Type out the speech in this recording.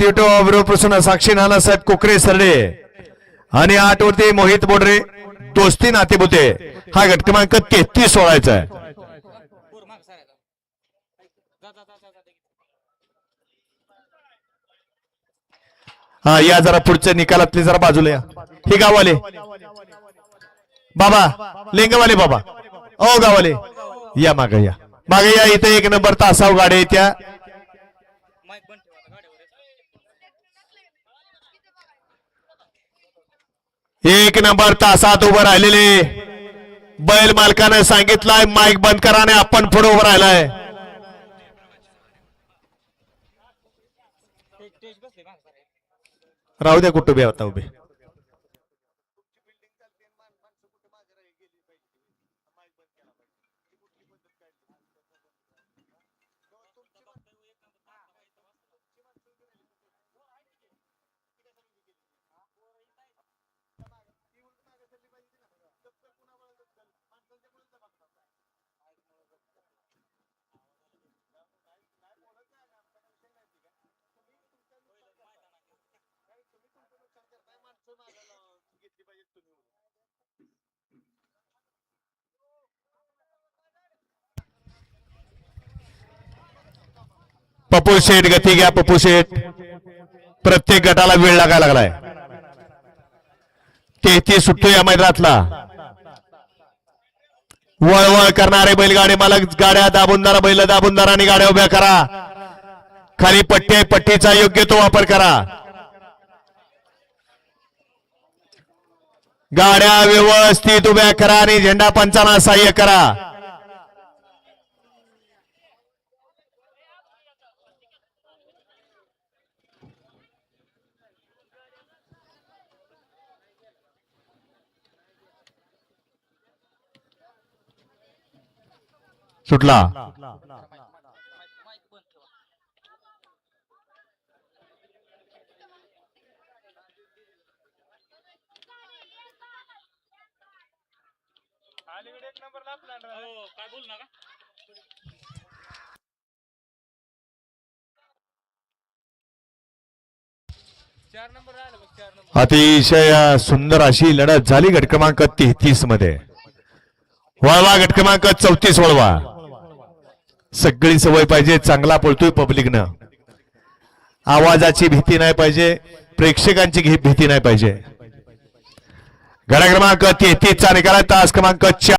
प्रसन्न साक्षी नानासाहेब कोकरे सरडे आणि 8 वरती मोहित बोडरे दोस्ती नातेबुते हा गट क्रमांक 33 सोडायचा आहे. हा या जरा पुढच्या निकालातले जरा बाजूला या. हे गाववाले बाबा लेंगवाले बाबा ओ गाववाले या मागे या इथे 1 नंबर तासाव गाडी त्या एक नंबर तासात उभं राहिलेले बैल मालकाने सांगितलंय माईक बंद करा आणि आपण पुढे उभं राहिलाय. राहू द्या कुठे आता उभे. पप्पू शेठ गती घ्या. पप्पू शेठ प्रत्येक गटाला वेळ लागायला लागलाय. 33 सुटतो या मैदानातला. वळवळ करणारे बैलगाडी मालक गाड्या दाबूनदारा बैल दाबूनदारा आणि गाड्या उभ्या करा. खाली पट्टी आहे पट्टीचा योग्य तो वापर करा. गाड्या व्यवस्थित उभ्या करा आणि झेंडा पंचांना सहाय्य करा. सुटला अतिशय सुंदर अशी लढत झाली गट क्रमांक 33 मध्ये. वळवा गट क्रमांक 34 वळवा. सगळी सवय पाहिजे. चांगला पळतोय पब्लिकनं. आवाजाची भीती नाही पाहिजे. प्रेक्षकांची भीती नाही पाहिजे. गट क्रमांक 33 चा निकाल तास क्रमांक 4.